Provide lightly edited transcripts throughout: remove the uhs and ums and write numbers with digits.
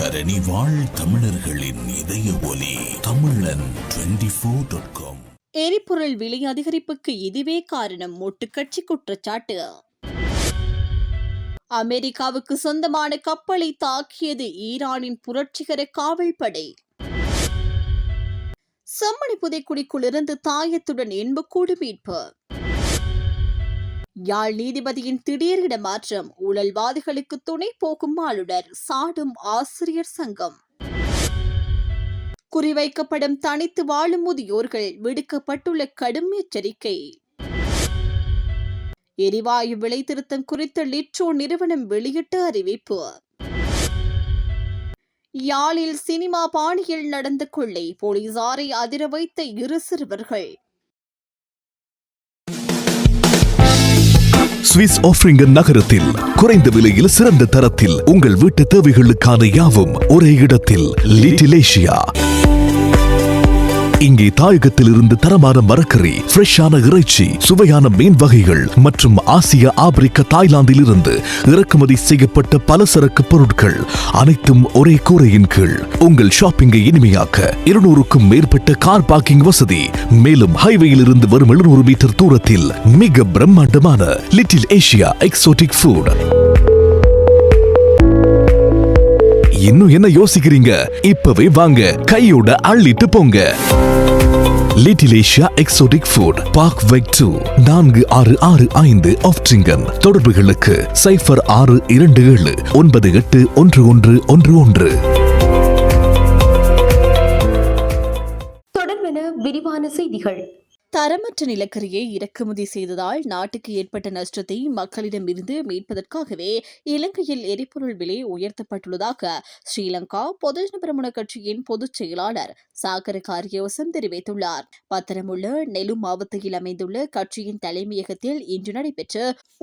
தரணி வாழ் தமிழர்களின் இதய ஒலி தமிழன் 24.com. எரிபொருள் விலை அதிகரிப்புக்கு இதுவே காரணம், ஒட்டுக்கட்சி குற்றச்சாட்டு. அமெரிக்காவுக்கு சொந்தமான கப்பலை தாக்கியது ஈரானின் புரட்சிகர காவல்படை. செம்மணி புதைக்குழிக்குள்ளிருந்து தாயத்துடன் எண்புக்கூடு மீட்பு. யாழ் நீதிபதியின் திடீர் இடமாற்றம், ஊழல்வாதிகளுக்கு துணை போகும் ஆளுநர், சாடும் ஆசிரியர் சங்கம். குறிவைக்கப்படும் தனித்து வாழும் முதியோர்கள் விடுக்கப்பட்டுள்ள கடும் எச்சரிக்கை. எரிவாயு விலை திருத்தம் குறித்த லிட்ரோ நிறுவனம் வெளியிட்ட அறிவிப்பு. யாழில் சினிமா பாணியில் நடந்த கொள்ளை, போலீசாரை அதிர வைத்த இரு சிறுவர்கள். சுவிஸ் ஆஃப்ரிங்கன் நகரத்தில் குறைந்த விலையில் சிறந்த தரத்தில் உங்கள் வீட்டு தேவைகளுக்கான யாவும் ஒரே இடத்தில். Little Asia. இங்கே தாயகத்தில் இருந்து தரமான மரக்கறி, ஃப்ரெஷ்ஷான இறைச்சி, சுவையான மீன் வகைகள் மற்றும் ஆசிய, ஆப்பிரிக்க, தாய்லாந்தில் இருந்து இறக்குமதி செய்யப்பட்ட பலசரக்கு பொருட்கள் அனைத்தும் ஒரே கூரையின் கீழ். உங்கள் ஷாப்பிங்கை இனிமையாக்க 200க்கும் மேற்பட்ட கார் பார்க்கிங் வசதி. மேலும் ஹைவேயில் இருந்து வரும் 700 மீட்டர் தூரத்தில் மிக பிரம்மாண்டமான லிட்டில் ஏசியா எக்ஸோட்டிக் ஃபுட். இன்னும் என்ன யோசிக்கிறீங்க? இப்பவே வாங்க, கையோட அள்ளிட்டு போங்க. Little Asia exotic food, park வெக் 2, 4665 ஆஃப்ட்ரிங்கன். தொடர்புகளுக்கு 0627 981111. தொடர்பென விரிவான செய்திகள். தரமற்ற நிலக்கரியை இறக்குமதி செய்ததால் நாட்டுக்கு ஏற்பட்ட நஷ்டத்தை மக்களிடமிருந்து மீட்பதற்காகவே இலங்கையில் எரிபொருள் விலை உயர்த்தப்பட்டுள்ளதாக ஸ்ரீலங்கா பொதுஜன பெரமுன கட்சியின் பொதுச் செயலாளர் சாகர காரியவசம் தெரிவித்துள்ளார். பத்திரமுள்ள நெலு மாவட்டத்தில் அமைந்துள்ள கட்சியின் தலைமையகத்தில் இன்று நடைபெற்ற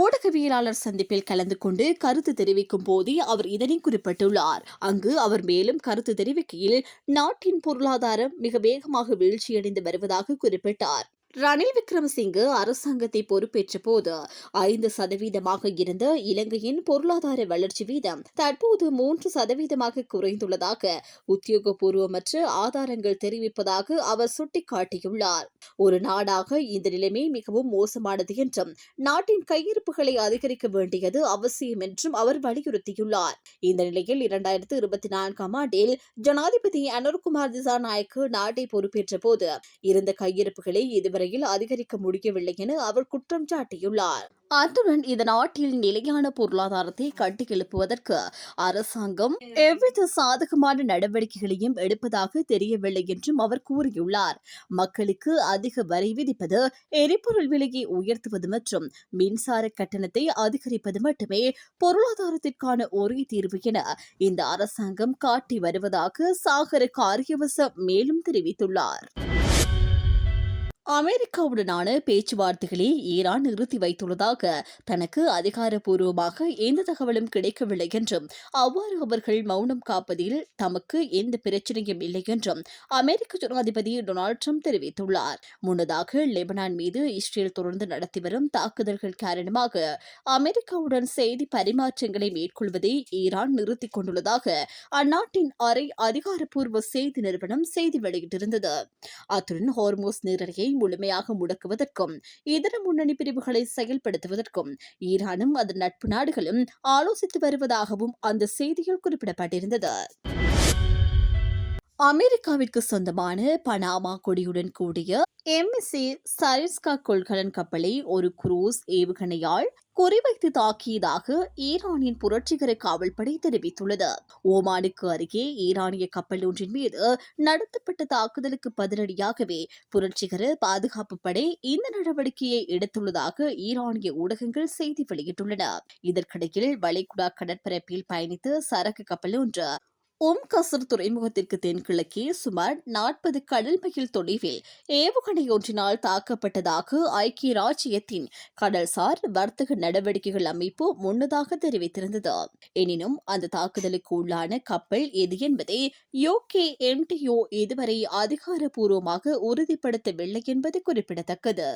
ஊடகவியலாளர் சந்திப்பில் கலந்து கொண்டு கருத்து தெரிவிக்கும் போதே அவர் இதனை குறிப்பிட்டுள்ளார். அங்கு அவர் மேலும் கருத்து தெரிவிக்கையில், நாட்டின் பொருளாதாரம் மிக வேகமாக வீழ்ச்சியடைந்து வருவதாக குறிப்பிட்டார். ரணில் விக்ரமசிங்கே அரசாங்கத்தை பொறுப்பேற்ற போது 5% இருந்த இலங்கையின் பொருளாதார வளர்ச்சி வீதம் தற்போது 3% குறைந்துள்ளதாக உத்தியோகபூர்வமற்ற ஆதாரங்கள் தெரிவிப்பதாக அவர் சுட்டிக்காட்டியுள்ளார். ஒரு நாடாக இந்த நிலைமை மிகவும் மோசமானது என்றும் நாட்டின் கையிருப்புகளை அதிகரிக்க வேண்டியது அவசியம் என்றும் அவர் வலியுறுத்தியுள்ளார். இந்த நிலையில் 2024ஆம் ஆண்டில் ஜனாதிபதி அனுர்குமார் திசாநாயக்க நாட்டை பொறுப்பேற்ற போது இருந்த கையிருப்புகளை இதுவரை அதிகரிக்க முடியவில்லை என அவர் குற்றம் சாட்டியுள்ளார். அத்துடன் இந்த நாட்டில் நிலையான பொருளாதாரத்தை கட்டியெழுப்புவதற்கு அரசாங்கம் எவ்வித சாதகமான நடவடிக்கைகளையும் எடுப்பதாக தெரியவில்லை என்றும் அவர் கூறியுள்ளார். மக்களுக்கு அதிக வரி விதிப்பது, எரிபொருள் விலையை உயர்த்துவது மற்றும் மின்சார கட்டணத்தை அதிகரிப்பது மட்டுமே பொருளாதாரத்திற்கான ஒரே தீர்வு என இந்த அரசாங்கம் காட்டி வருவதாக சாகர காரியவச மேலும் தெரிவித்துள்ளார். அமெரிக்காவுடனான பேச்சுவார்த்தைகளை ஈரான் நிறுத்தி வைத்துள்ளதாக தனக்கு அதிகாரப்பூர்வமாக எந்த தகவலும் கிடைக்கவில்லை என்றும், அவ்வாறு அவர்கள் மௌனம் காப்பதில் தமக்கு எந்த பிரச்சனையும் இல்லை என்றும் அமெரிக்க ஜனாதிபதி டொனால்ட் ட்ரம்ப் தெரிவித்துள்ளார். முன்னதாக லெபனான் மீது இஸ்ரேல் தொடர்ந்து நடத்தி வரும் தாக்குதல்கள் காரணமாக அமெரிக்காவுடன் செய்தி பரிமாற்றங்களை மேற்கொள்வதை ஈரான் நிறுத்திக் கொண்டுள்ளதாக அந்நாட்டின் அரை அதிகாரப்பூர்வ செய்தி நிறுவனம் செய்தி வெளியிட்டிருந்தது. அத்துடன் ஹோர்மோஸ் நீரிணையை முழுமையாக முடக்குவதற்கும் இதர முன்னணி பிரிவுகளை செயல்படுத்துவதற்கும் ஈரானும் அதன் நட்பு நாடுகளும் ஆலோசித்து வருவதாகவும் அந்த செய்தியில் குறிப்பிடப்பட்டிருந்தது. அமெரிக்காவிற்கு சொந்தமான பனாமா கொடியுடன் கூடிய எம்எஸ்சி சரிஸ்கா கொள்கலன் கப்பலை ஒரு குரூஸ் ஏவுகணையால் குறிவைத்து தாக்கியதாக ஈரானின் புரட்சிகர காவல்படை தெரிவித்துள்ளது. ஓமானுக்கு அருகே ஈரானிய கப்பல் ஒன்றின் மீது நடத்தப்பட்ட தாக்குதலுக்கு பதிலடியாகவே புரட்சிகர பாதுகாப்பு படை இந்த நடவடிக்கையை எடுத்துள்ளதாக ஈரானிய ஊடகங்கள் செய்தி வெளியிட்டுள்ளன. இதற்கிடையில் வளைகுடா கடற்பரப்பில் பயணித்த சரக்கு கப்பல் ஒன்று கசர் துறைமுகத்திற்கு தென்கிழக்கே சுமார் 40 கடல் மைல் தொலைவில் ஏவுகணை ஒன்றினால் தாக்கப்பட்டதாக ஐக்கிய ராச்சியத்தின் கடல்சார் வர்த்தக நடவடிக்கைகள் அமைப்பு முன்னதாக தெரிவித்திருந்தது. எனினும் அந்த தாக்குதலுக்கு உள்ளான கப்பல் எது என்பதை UKMTO இதுவரை அதிகாரப்பூர்வமாக உறுதிப்படுத்தவில்லை என்பது குறிப்பிடத்தக்கது.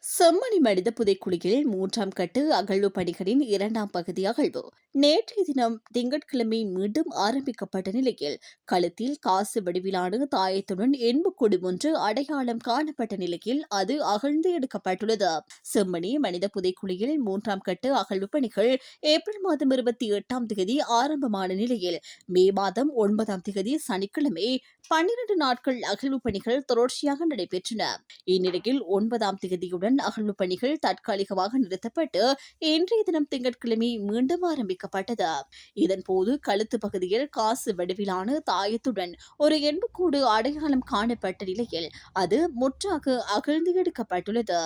செம்மணி மனித புதைக்குழியில் 3ஆம் கட்டு அகழ்வு பணிகளின் 2ஆம் பகுதி அகழ்வு நேற்றைய தினம் திங்கட்கிழமை மீண்டும் ஆரம்பிக்கப்பட்ட நிலையில் கழுத்தில் காசு வடிவிலான தாயத்துடன் எண்புக்கூடு ஒன்று அடையாளம் காணப்பட்ட நிலையில் அது அகழ்ந்து எடுக்கப்பட்டுள்ளது. செம்மணி மனித புதைக்குழியில் 3ஆம் கட்டு அகழ்வு பணிகள் ஏப்ரல் மாதம் 28ஆம் தேதி ஆரம்பமான நிலையில் மே மாதம் 9ஆம் தேதி சனிக்கிழமை 12 நாட்கள் அகழ்வு பணிகள் தொடர்ச்சியாக நடைபெற்றன. இந்நிலையில் 9ஆம் தேதியுடன் அகழ்வு பணிகள் தற்காலிகமாக நிறுத்தப்பட்டு இன்றைய தினம் திங்கட்கிழமை மீண்டும் ஆரம்பிக்கப்பட்டது. இதன்போது கழுத்து பகுதியில் காசு வடிவிலான தாயத்துடன் ஒரு எண்புக்கூடு அடையாளம் காணப்பட்ட நிலையில் அது முற்றாக அகழ்ந்து எடுக்கப்பட்டுள்ளது.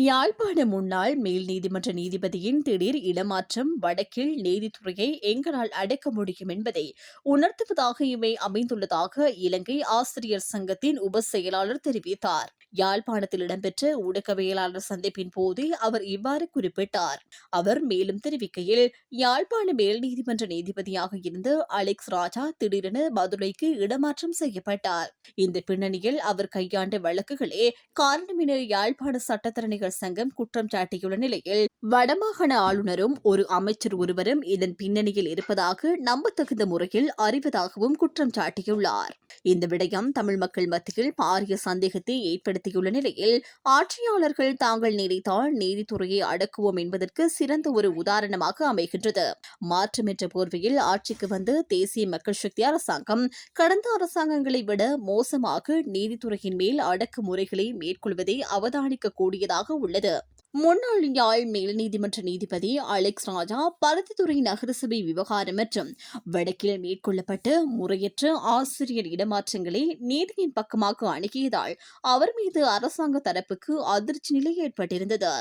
யாழ்ப்பாண முன்னாள் மேல் நீதிமன்ற நீதிபதியின் திடீர் இடமாற்றம் வடக்கில் நீதித்துறையை எங்களால் அடக்க முடியும் என்பதை உணர்த்துவதாக இவை அமைந்துள்ளதாக இலங்கை ஆசிரியர் சங்கத்தின் உப செயலாளர் தெரிவித்தார். யாழ்ப்பாணத்தில் இடம்பெற்ற ஊடகவியலாளர் சந்திப்பின் போது அவர் இவ்வாறு குறிப்பிட்டார். அவர் மேலும் தெரிவிக்கையில், யாழ்ப்பாண மேல் நீதிமன்ற நீதிபதியாக இருந்த அலெக்ஸ் ராஜா திடீரென மதுரைக்கு இடமாற்றம் செய்யப்பட்டார். இந்த பின்னணியில் அவர் கையாண்ட வழக்குகளே காரணம் என யாழ்ப்பாண சட்டத்தரணிகள் சங்கம் குற்றம் சாட்டியுள்ள நிலையில் வடமாகாண ஆளுநரும் ஒரு அமைச்சர் ஒருவரும் இதன் பின்னணியில் இருப்பதாக நம்பத்தகுந்த முறையில் அறிவதாகவும் குற்றம் சாட்டியுள்ளார். இந்த விடயம் தமிழ் மக்கள் மத்தியில் பாரிய சந்தேகத்தை ஏற்படுத்தியுள்ள நிலையில் ஆட்சியாளர்கள் தாங்கள் நினைத்தால் நீதித்துறையை அடக்குவோம் என்பதற்கு சிறந்த ஒரு உதாரணமாக அமைகின்றது. மாற்றம் என்ற போர்வையில் ஆட்சிக்கு வந்த தேசிய மக்கள் சக்தி அரசாங்கம் கடந்த அரசாங்கங்களை விட மோசமாக நீதித்துறையின் மேல் அடக்குமுறைகளை மேற்கொள்வதை அவதானிக்க கூடியதாக உள்ளது. முன்னாள் யாழ் மேல் நீதிமன்ற நீதிபதி அலெக்ஸ் ராஜா பருத்தித்துறை நகரசபை விவகாரம் மற்றும் வடக்கில் மேற்கொள்ளப்பட்ட முறையற்ற ஆசிரியர் இடமாற்றங்களை நீதியின் பக்கமாக அணுகியதால் அவர் மீது அரசாங்க தரப்புக்கு அதிர்ச்சி நிலை ஏற்பட்டிருந்தது.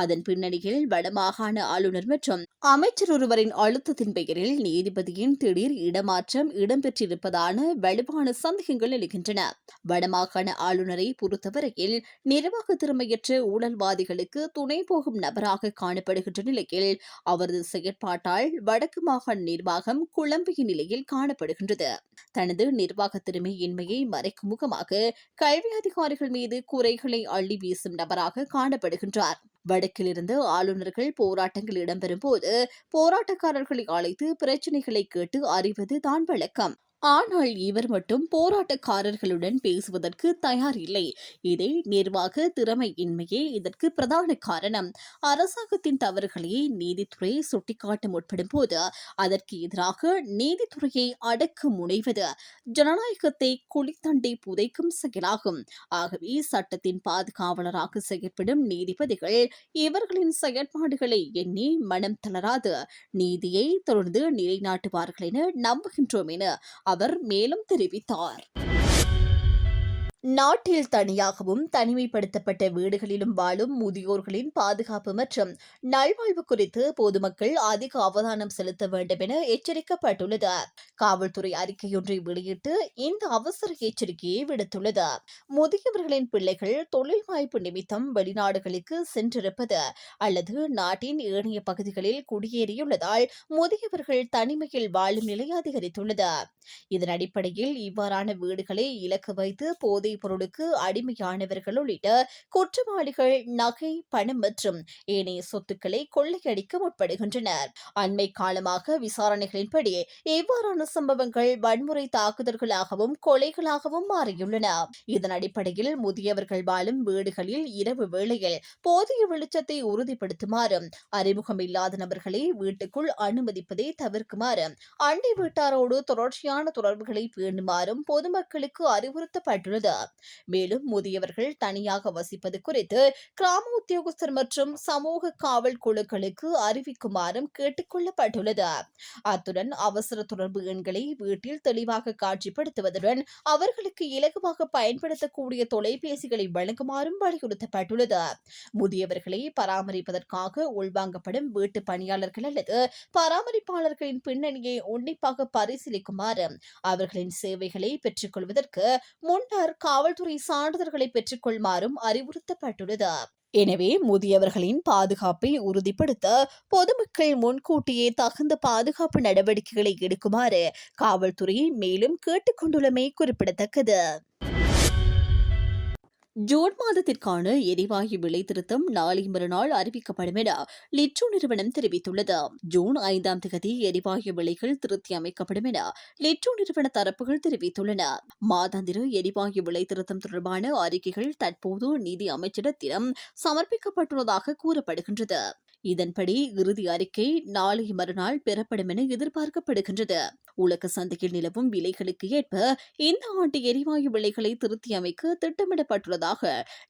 அதன் பின்னணியில் வடமாகாண ஆளுநர் மற்றும் அமைச்சர் ஒருவரின் அழுத்தத்தின் பெயரில் நீதிபதியின் திடீர் இடமாற்றம் இடம்பெற்றிருப்பதான வலுவான சந்தேகங்கள் எழுகின்றன. வடமாகாண ஆளுநரை பொறுத்தவரையில் நிர்வாக திறமையற்ற ஊழல்வாதிகளுக்கு துணை போகும் நபராக காணப்படுகின்ற நிலையில் அவரது செயற்பாட்டால் வடக்கு மாகாண நிர்வாகம் குழம்பிய நிலையில் காணப்படுகின்றது. தனது நிர்வாக திறமையின்மையை மறைக்கும் முகமாக கல்வி அதிகாரிகள் மீது குறைகளை அள்ளி வீசும் நபராக காணப்படுகின்றார். வடக்கிலிருந்து ஆளுநர்கள் போராட்டங்கள் இடம்பெறும் போது போராட்டக்காரர்களை அழைத்து பிரச்சினைகளை கேட்டு அறிவது தான் வழக்கம். ஆனால் இவர் மட்டும் போராட்டக்காரர்களுடன் பேசுவதற்கு தயார் இல்லை. இதை நிர்வாக திறமையின்மையே இதற்கு பிரதான காரணம். அரசாங்கத்தின் தவறுகளை நீதித்துறை சுட்டிக்காட்ட முற்படும் போது அதற்கு எதிராக நீதித்துறையை அடக்க முனைவது ஜனநாயகத்தை குளித்தண்டை புதைக்கும் செயலாகும். ஆகவே சட்டத்தின் பாதுகாவலராக செயற்படும் நீதிபதிகள் இவர்களின் செயற்பாடுகளை எண்ணி மனம் தளராது நீதியை தொடர்ந்து நிலைநாட்டுவார்கள் என நம்புகின்றோம் என அவர் மேலும் தெரிவித்தார். நாட்டில் தனியாகவும் தனிமைப்படுத்தப்பட்ட வீடுகளிலும் வாழும் முதியோர்களின் பாதுகாப்பு மற்றும் நல்வாழ்வு குறித்து பொதுமக்கள் அதிக அவதானம் செலுத்த வேண்டும் என எச்சரிக்கப்பட்டுள்ளது. காவல்துறை அறிக்கையொன்றை வெளியிட்டு இந்த அவசர எச்சரிக்கையை விடுத்துள்ளது. முதியவர்களின் பிள்ளைகள் தொழில் வாய்ப்பு நிமித்தம் வெளிநாடுகளுக்கு சென்றிருப்பது அல்லது நாட்டின் ஏனைய பகுதிகளில் குடியேறியுள்ளதால் முதியவர்கள் தனிமையில் வாழும் நிலை அதிகரித்துள்ளது. இதன் அடிப்படையில் இவ்வாறான வீடுகளை இலக்கு வைத்து போதை பொருளுக்கு அடிமையானவர்கள் உள்ளிட்ட குற்றவாளிகள் நகை, பணம் மற்றும் ஏனைய சொத்துக்களை கொள்ளையடிக்க முற்படுகின்றனர். அண்மை காலமாக விசாரணைகளின்படி இவ்வாறான சம்பவங்கள் வன்முறை தாக்குதல்களாகவும் கொலைகளாகவும் மாறியுள்ளன. இதன் அடிப்படையில் முதியவர்கள் வாழும் வீடுகளில் இரவு வேளையில் போதிய வெளிச்சத்தை உறுதிப்படுத்துமாறும் அறிமுகம் இல்லாத நபர்களை வீட்டுக்குள் அனுமதிப்பதை தவிர்க்குமாறு அண்டை வீட்டாரோடு தொடர்ச்சியான தொடர்புகளை பேணுமாறும் பொதுமக்களுக்கு அறிவுறுத்தப்பட்டுள்ளது. மேலும் முதியவர்கள் தனியாக வசிப்பது குறித்து கிராம உத்தியோகஸ்தர் மற்றும் சமூக காவல் குழுக்களுக்கு அறிவிக்குமாறும் கேட்டுக் கொள்ளப்பட்டுள்ளது. அத்துடன் அவசர தொடர்பு எண்களை வீட்டில் தெளிவாக காட்சிப்படுத்துவதுடன் அவர்களுக்கு இலகுவாக பயன்படுத்தக்கூடிய தொலைபேசிகளை வழங்குமாறும் வலியுறுத்தப்பட்டுள்ளது. முதியவர்களை பராமரிப்பதற்காக உள்வாங்கப்படும் வீட்டு பணியாளர்கள் அல்லது பராமரிப்பாளர்களின் பின்னணியை உன்னிப்பாக பரிசீலிக்குமாறு அவர்களின் சேவைகளை பெற்றுக் கொள்வதற்கு முன்னர் காவல்துறை சான்றிதழ்களை பெற்றுக் கொள்ளுமாறும் அறிவுறுத்தப்பட்டுள்ளது. எனவே முதியவர்களின் பாதுகாப்பை உறுதிப்படுத்த பொதுமக்கள் முன்கூட்டியே தகுந்த பாதுகாப்பு நடவடிக்கைகளை எடுக்குமாறு காவல்துறை மேலும் கேட்டுக் கொண்டுள்ளமை குறிப்பிடத்தக்கது. ஜூன் மாதத்திற்கான எரிவாயு விலை திருத்தம் நாளை மறுநாள் அறிவிக்கப்படும் என லிட்ரோ நிறுவனம் தெரிவித்துள்ளது. ஜூன் 5ஆம் தேதி எரிவாயு விலைகள் திருத்தி அமைக்கப்படும் என லிட்ரோ நிறுவன தரப்புகள் தெரிவித்துள்ளன. மாதாந்திர எரிவாயு விலை திருத்தம் தொடர்பான அறிக்கைகள் தற்போது நிதி அமைச்சரிடம் சமர்ப்பிக்கப்பட்டுள்ளதாக கூறப்படுகின்றது. இதன்படி இறுதி அறிக்கை நாளை மறுநாள் பெறப்படும் என எதிர்பார்க்கப்படுகின்றது. உலக சந்தையில் நிலவும் விலைகளுக்கு ஏற்ப இந்த ஆண்டு எரிவாயு விலைகளை திருத்தி அமைக்க திட்டமிடப்பட்டுள்ளதாக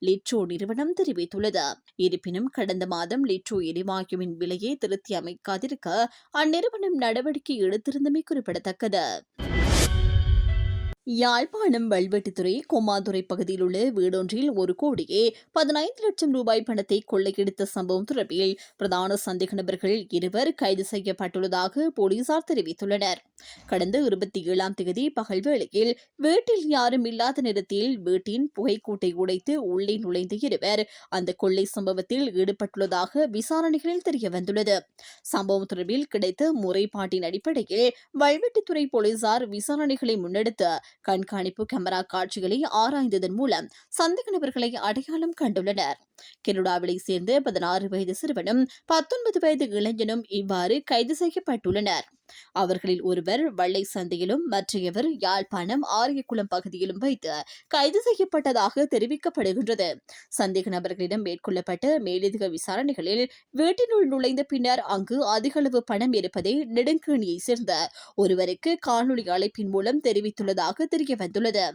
லிட்ரோ நிறுவனம் தெரிவித்துள்ளது. இருப்பினும் கடந்த மாதம் லிட்ரோ எரிவாயுவின் விலையை திருத்தி அமைக்காதிருக்க அந்நிறுவனம் நடவடிக்கை எடுத்திருந்தமை குறிப்பிடத்தக்கது. யாழ்ப்பாணம் வல்வெட்டித்துறை கொம்மாதுறை பகுதியில் உள்ள வீடொன்றில் 1,15,00,000 ரூபாய் பணத்தை கொள்ளையடித்த சம்பவம் தொடர்பில் பிரதான சந்தேக நபர்கள் 2 கைது செய்யப்பட்டுள்ளதாக போலீசார் தெரிவித்துள்ளனர். கடந்த 27ஆம் தேதி பகல் வேளையில் வீட்டில் யாரும் இல்லாத நேரத்தில் வீட்டின் புகைக்கூட்டை உடைத்து உள்ளே நுழைந்த 2 அந்த கொள்ளை சம்பவத்தில் ஈடுபட்டுள்ளதாக விசாரணைகளில் தெரியவந்துள்ளது. சம்பவம் தொடர்பில் கிடைத்த முறைப்பாட்டின் அடிப்படையில் வல்வெட்டித்துறை போலீசார் விசாரணைகளை முன்னெடுத்து கண்காணிப்பு கேமரா காட்சிகளை ஆராய்ந்ததன் மூலம் சந்தேக நபர்களை அடையாளம் கண்டுள்ளனர். கனடாவிலை சேர்ந்த 16 வயது சிறுவனும் 19 வயது இளைஞனும் இவ்வாறு கைது செய்யப்பட்டுள்ளனர். அவர்களில் ஒருவர் வள்ளை சந்தையிலும் மற்றையவர் யாழ்ப்பாணம் ஆரியகுளம் பகுதியிலும் வைத்து கைது செய்யப்பட்டதாக தெரிவிக்கப்படுகின்றது. சந்தேக நபர்களிடம் மேற்கொள்ளப்பட்ட மேலதிக விசாரணைகளில் வீட்டினுள் நுழைந்த பின்னர் அங்கு அதிகளவு பணம் இருப்பதை நெடுங்கேணியை சேர்ந்த ஒருவருக்கு காணொலி அழைப்பின் மூலம் தெரிவித்துள்ளதாக தெரியவந்துள்ளது.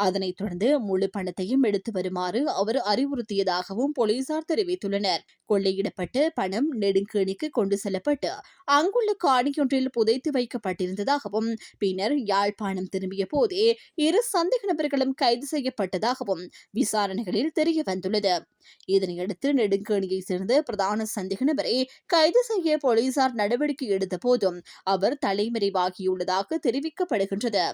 அதனைத் தொடர்ந்து முழு பணத்தையும் எடுத்து வருமாறு அவர் அறிவுறுத்தியதாகவும் போலீசார் தெரிவித்துள்ளனர். கொள்ளையிடப்பட்ட பணம் நெடுங்கேணிக்கு கொண்டு செல்லப்பட்டு அங்குள்ள காணியொன்றில் புதைத்து வைக்கப்பட்டிருந்ததாகவும் பின்னர் யாழ்ப்பாணம் திரும்பிய போதே 2 சந்தேக நபர்களும் கைது செய்யப்பட்டதாகவும் விசாரணைகளில் தெரியவந்துள்ளது. இதனையடுத்து நெடுங்கேணியை சேர்ந்த பிரதான சந்தேக நபரை கைது செய்ய போலீசார் நடவடிக்கை எடுத்த போதும் அவர் தலைமறைவாகியுள்ளதாக தெரிவிக்கப்படுகின்றது.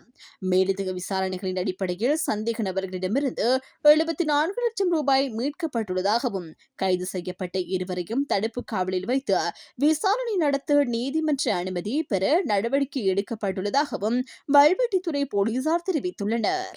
மேலதிக விசாரணைகளின் அடிப்படையில் சந்தேக நபர்களிடமிருந்து 74 லட்சம் ரூபாய் மீட்கப்பட்டுள்ளதாகவும் கைது செய்யப்பட்ட 2வரையும் தடுப்பு காவலில் வைத்து விசாரணை நடத்த நீதிமன்ற அனுமதி பெற நடவடிக்கை எடுக்கப்பட்டுள்ளதாகவும் வல்வெட்டித்துறை போலீசார் தெரிவித்துள்ளனர்.